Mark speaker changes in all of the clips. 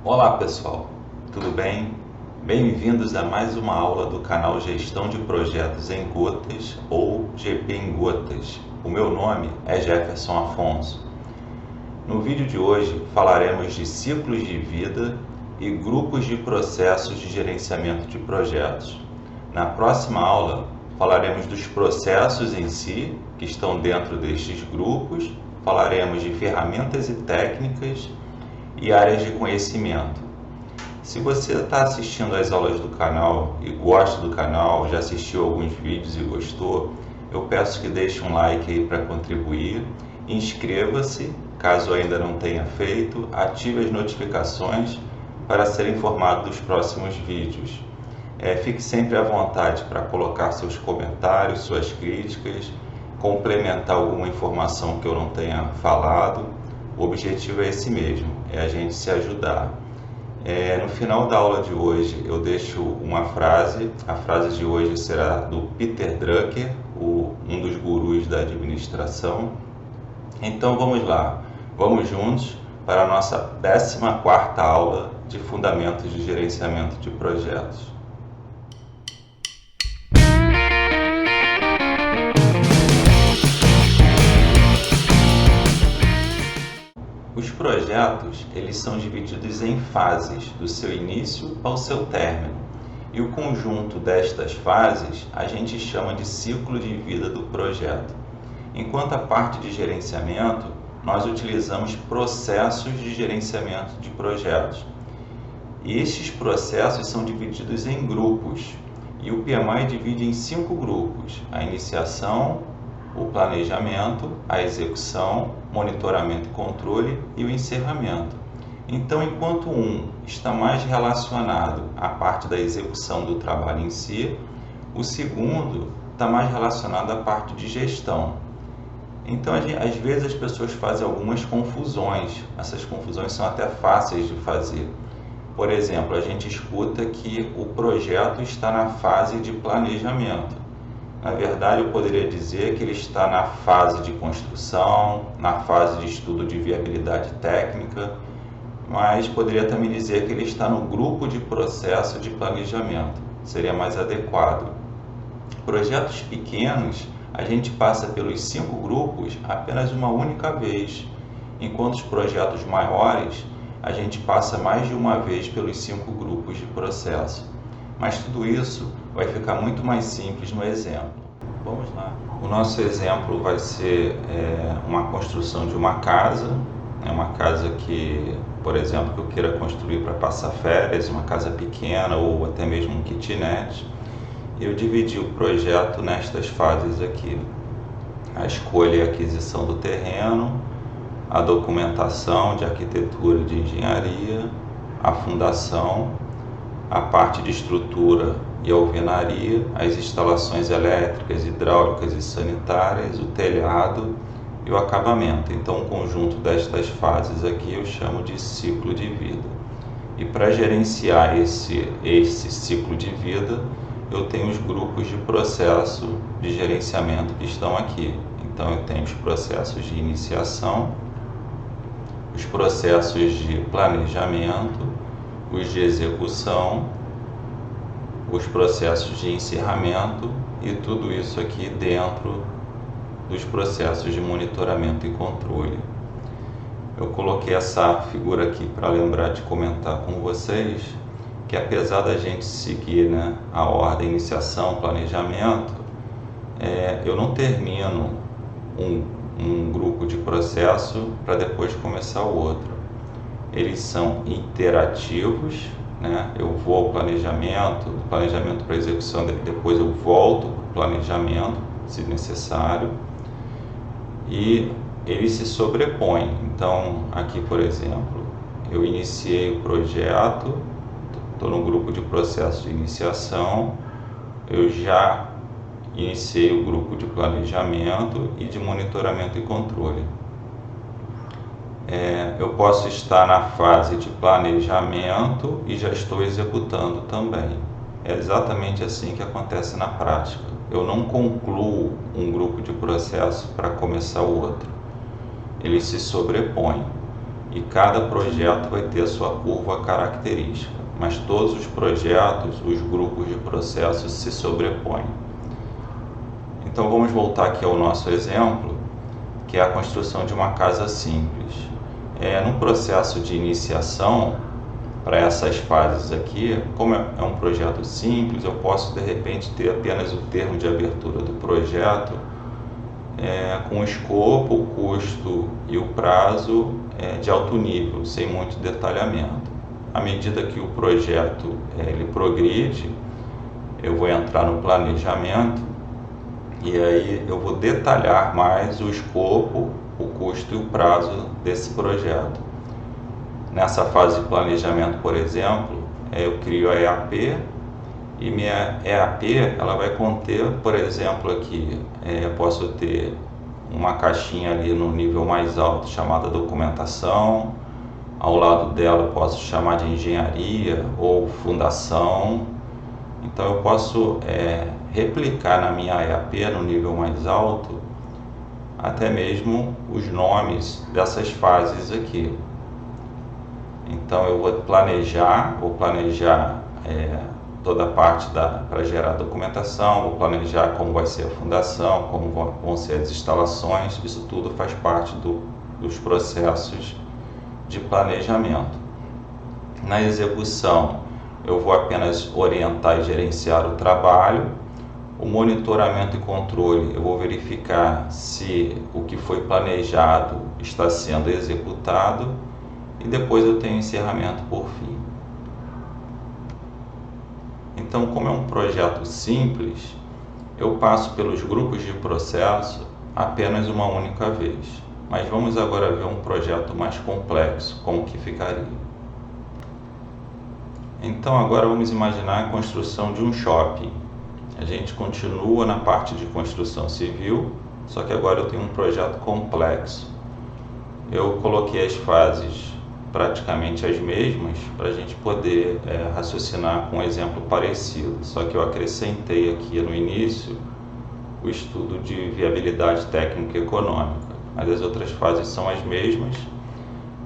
Speaker 1: Olá pessoal, tudo bem? Bem-vindos a mais uma aula do canal Gestão de Projetos em Gotas ou GP em Gotas. O meu nome é Jefferson Afonso. No vídeo de hoje falaremos de ciclos de vida e grupos de processos de gerenciamento de projetos. Na próxima aula falaremos dos processos em si, que estão dentro destes grupos, falaremos de ferramentas e técnicas e áreas de conhecimento. Se você está assistindo às aulas do canal e gosta do canal, já assistiu alguns vídeos e gostou, eu peço que deixe um like aí para contribuir, inscreva-se, caso ainda não tenha feito, ative as notificações para ser informado dos próximos vídeos. Fique sempre à vontade para colocar seus comentários, suas críticas, complementar alguma informação que eu não tenha falado. O objetivo é esse mesmo, é a gente se ajudar. No final da aula de hoje eu deixo uma frase, a frase de hoje será do Peter Drucker, um dos gurus da administração. Então vamos lá, vamos juntos para a nossa 14ª aula de Fundamentos de Gerenciamento de Projetos. Os projetos, eles são divididos em fases, do seu início ao seu término. E o conjunto destas fases a gente chama de ciclo de vida do projeto. Enquanto a parte de gerenciamento, nós utilizamos processos de gerenciamento de projetos. E estes processos são divididos em grupos. E o PMI divide em 5 grupos: a iniciação, o planejamento, a execução, monitoramento e controle e o encerramento. Então, enquanto um está mais relacionado à parte da execução do trabalho em si, o segundo está mais relacionado à parte de gestão. Então, às vezes as pessoas fazem algumas confusões. Essas confusões são até fáceis de fazer. Por exemplo, a gente escuta que o projeto está na fase de planejamento. Na verdade, eu poderia dizer que ele está na fase de construção, na fase de estudo de viabilidade técnica, mas poderia também dizer que ele está no grupo de processo de planejamento, seria mais adequado. Projetos pequenos, a gente passa pelos 5 grupos apenas uma única vez, enquanto os projetos maiores, a gente passa mais de uma vez pelos 5 grupos de processo. Mas tudo isso vai ficar muito mais simples no exemplo. Vamos lá. O nosso exemplo vai ser uma construção de uma casa. É uma casa que, por exemplo, que eu queira construir para passar férias, uma casa pequena ou até mesmo um kitnet. Eu dividi o projeto nestas fases aqui: a escolha e aquisição do terreno, a documentação de arquitetura e de engenharia, a fundação, a parte de estrutura e alvenaria, as instalações elétricas, hidráulicas e sanitárias, o telhado e o acabamento. Então, o conjunto destas fases aqui eu chamo de ciclo de vida. E para gerenciar esse ciclo de vida, eu tenho os grupos de processo de gerenciamento que estão aqui. Então, eu tenho os processos de iniciação, os processos de planejamento, os de execução, os processos de encerramento e tudo isso aqui dentro dos processos de monitoramento e controle. Eu coloquei essa figura aqui para lembrar de comentar com vocês que, apesar da gente seguir, a ordem iniciação, planejamento, eu não termino um grupo de processo para depois começar o outro. Eles são interativos, eu vou ao planejamento, do planejamento para a execução, depois eu volto para o planejamento, se necessário, e eles se sobrepõem. Então, aqui, por exemplo, eu iniciei o projeto, estou no grupo de processo de iniciação, eu já iniciei o grupo de planejamento e de monitoramento e controle. Eu posso estar na fase de planejamento e já estou executando também. É exatamente assim que acontece na prática. Eu não concluo um grupo de processo para começar o outro. Eles se sobrepõem. e cada projeto vai ter a sua curva característica, mas todos os projetos, os grupos de processos se sobrepõem. Então vamos voltar aqui ao nosso exemplo, que é a construção de uma casa simples. No processo de iniciação, para essas fases aqui, como é um projeto simples, eu posso de repente ter apenas o termo de abertura do projeto, com o escopo, o custo e o prazo de alto nível, sem muito detalhamento. À medida que o projeto ele progride, eu vou entrar no planejamento e aí eu vou detalhar mais o escopo, o custo e o prazo desse projeto. Nessa fase de planejamento, por exemplo, eu crio a EAP e minha EAP ela vai conter, por exemplo, aqui eu posso ter uma caixinha ali no nível mais alto chamada documentação, ao lado dela eu posso chamar de engenharia ou fundação. Então eu posso replicar na minha EAP no nível mais alto até mesmo os nomes dessas fases aqui. Então eu vou planejar toda a parte para gerar documentação, vou planejar como vai ser a fundação, como vão ser as instalações, isso tudo faz parte dos processos de planejamento. Na execução, eu vou apenas orientar e gerenciar o trabalho. O monitoramento e controle, eu vou verificar se o que foi planejado está sendo executado. E depois eu tenho encerramento por fim. Então, como é um projeto simples, eu passo pelos grupos de processo apenas uma única vez. Mas vamos agora ver um projeto mais complexo, como que ficaria. Então agora vamos imaginar a construção de um shopping. A gente continua na parte de construção civil, só que agora eu tenho um projeto complexo. Eu coloquei as fases praticamente as mesmas para a gente poder raciocinar com um exemplo parecido, só que eu acrescentei aqui no início o estudo de viabilidade técnica e econômica, mas as outras fases são as mesmas.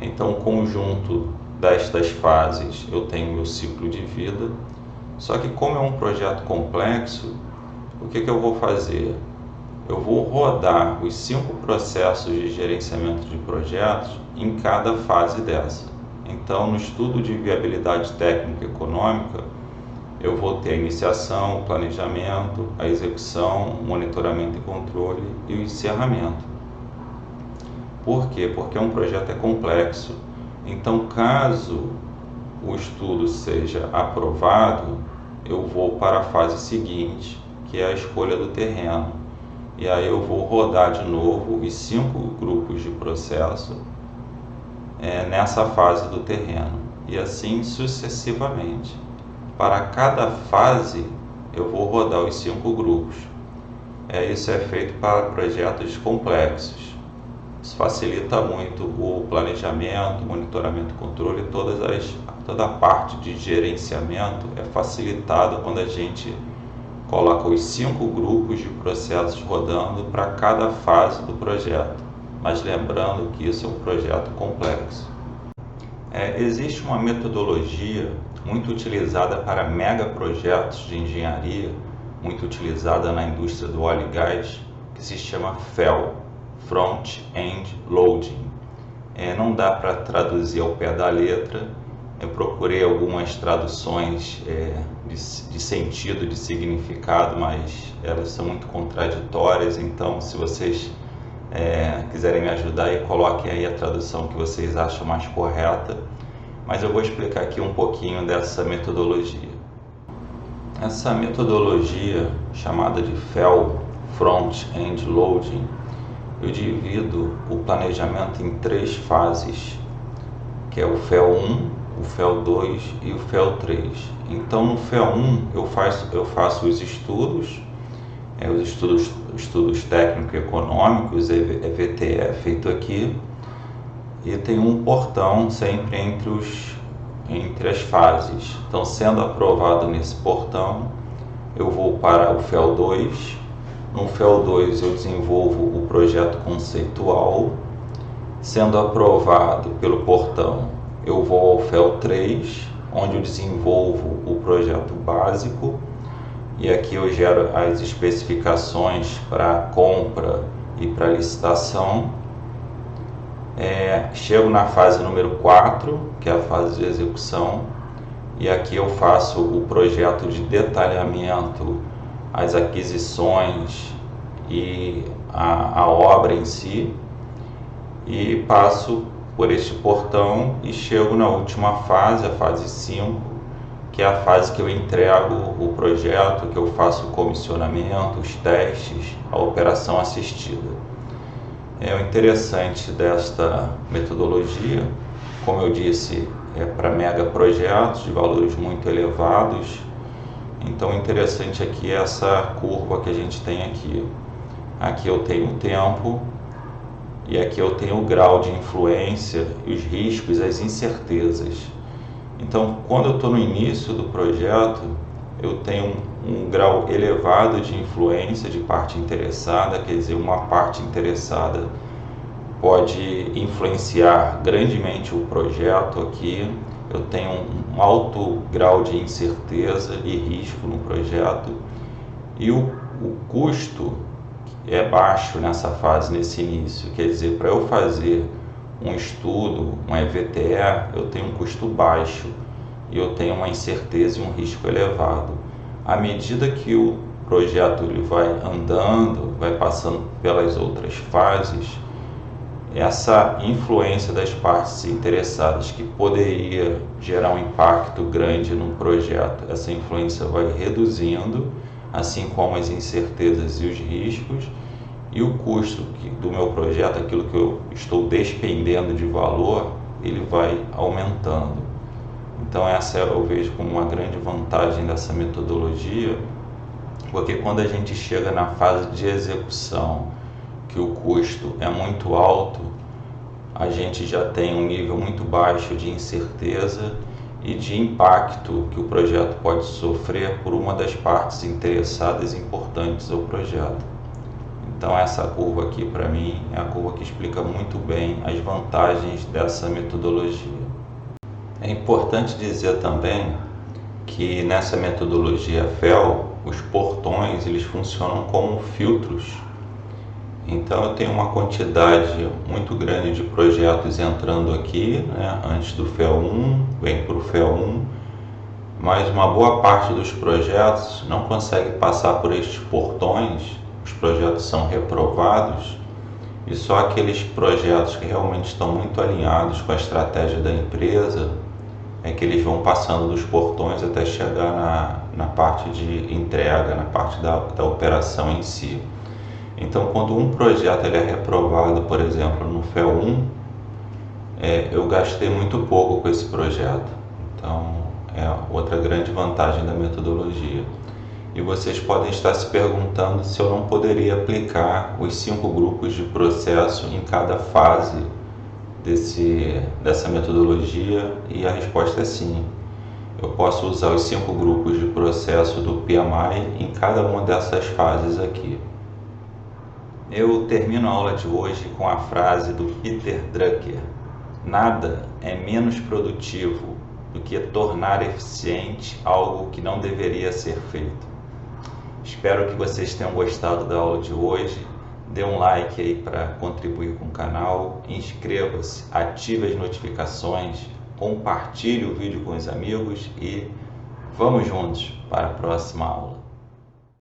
Speaker 1: Então o conjunto destas fases eu tenho meu ciclo de vida, só que como é um projeto complexo, o que eu vou fazer? Eu vou rodar os 5 processos de gerenciamento de projetos em cada fase dessa. Então, no estudo de viabilidade técnica e econômica, eu vou ter a iniciação, o planejamento, a execução, o monitoramento e controle e o encerramento. Por quê? Porque um projeto é complexo. Então, caso o estudo seja aprovado, eu vou para a fase seguinte, que é a escolha do terreno. E aí eu vou rodar de novo os 5 grupos de processo nessa fase do terreno. E assim sucessivamente. Para cada fase eu vou rodar os 5 grupos. Isso é feito para projetos complexos. Isso facilita muito o planejamento, monitoramento e controle. Toda a parte de gerenciamento é facilitada quando a gente coloca os 5 grupos de processos rodando para cada fase do projeto, mas lembrando que isso é um projeto complexo. Existe uma metodologia muito utilizada para megaprojetos de engenharia, muito utilizada na indústria do óleo e gás, que se chama FEL, Front-End Loading. Não dá para traduzir ao pé da letra. Eu procurei algumas traduções de sentido, de significado, mas elas são muito contraditórias. Então, se vocês quiserem me ajudar, aí coloquem aí a tradução que vocês acham mais correta. Mas eu vou explicar aqui um pouquinho dessa metodologia. Essa metodologia, chamada de FEL, Front-End Loading, eu divido o planejamento em 3 fases, que é o FEL 1, o FEL 2 e o FEL 3. Então no FEL 1 eu faço os estudos técnico-econômicos, VTE, feito aqui, e tem um portão sempre entre as fases. Então, sendo aprovado nesse portão, eu vou para o FEL 2. No FEL 2 eu desenvolvo o projeto conceitual. Sendo aprovado pelo portão, eu vou ao FEL 3, onde eu desenvolvo o projeto básico, e aqui eu gero as especificações para compra e para licitação. Chego na fase número 4, que é a fase de execução, e aqui eu faço o projeto de detalhamento, as aquisições e a obra em si, e passo por este portão e chego na última fase, a fase 5, que é a fase que eu entrego o projeto, que eu faço o comissionamento, os testes, a operação assistida. O interessante desta metodologia, como eu disse, é para mega projetos de valores muito elevados. Então, o interessante aqui é essa curva que a gente tem aqui. Aqui eu tenho o tempo e aqui eu tenho o grau de influência, os riscos, as incertezas. Então, quando eu estou no início do projeto, eu tenho um grau elevado de influência de parte interessada, quer dizer, uma parte interessada pode influenciar grandemente o projeto aqui. Eu tenho um alto grau de incerteza e risco no projeto, e o custo é baixo nessa fase, nesse início. Quer dizer, para eu fazer um estudo, um EVTE, eu tenho um custo baixo e eu tenho uma incerteza e um risco elevado. À medida que o projeto ele vai andando, vai passando pelas outras fases, essa influência das partes interessadas, que poderia gerar um impacto grande no projeto, essa influência vai reduzindo, assim como as incertezas e os riscos, e o custo do meu projeto, aquilo que eu estou despendendo de valor, ele vai aumentando. Então essa eu vejo como uma grande vantagem dessa metodologia, porque quando a gente chega na fase de execução, que o custo é muito alto, a gente já tem um nível muito baixo de incerteza e de impacto que o projeto pode sofrer por uma das partes interessadas importantes ao projeto. Então essa curva aqui, para mim, é a curva que explica muito bem as vantagens dessa metodologia. É importante dizer também que nessa metodologia FEL, os portões eles funcionam como filtros. Então eu tenho uma quantidade muito grande de projetos entrando aqui, né, antes do FEL 1, vem para o FEL 1, mas uma boa parte dos projetos não consegue passar por estes portões, os projetos são reprovados, e só aqueles projetos que realmente estão muito alinhados com a estratégia da empresa é que eles vão passando dos portões até chegar na parte de entrega, na parte da operação em si. Então, quando um projeto ele é reprovado, por exemplo, no FEL 1, eu gastei muito pouco com esse projeto. Então, é outra grande vantagem da metodologia. E vocês podem estar se perguntando se eu não poderia aplicar os 5 grupos de processo em cada fase dessa metodologia, e a resposta é sim. Eu posso usar os 5 grupos de processo do PMI em cada uma dessas fases aqui. Eu termino a aula de hoje com a frase do Peter Drucker: nada é menos produtivo do que tornar eficiente algo que não deveria ser feito. Espero que vocês tenham gostado da aula de hoje. Dê um like aí para contribuir com o canal, inscreva-se, ative as notificações, compartilhe o vídeo com os amigos e vamos juntos para a próxima aula.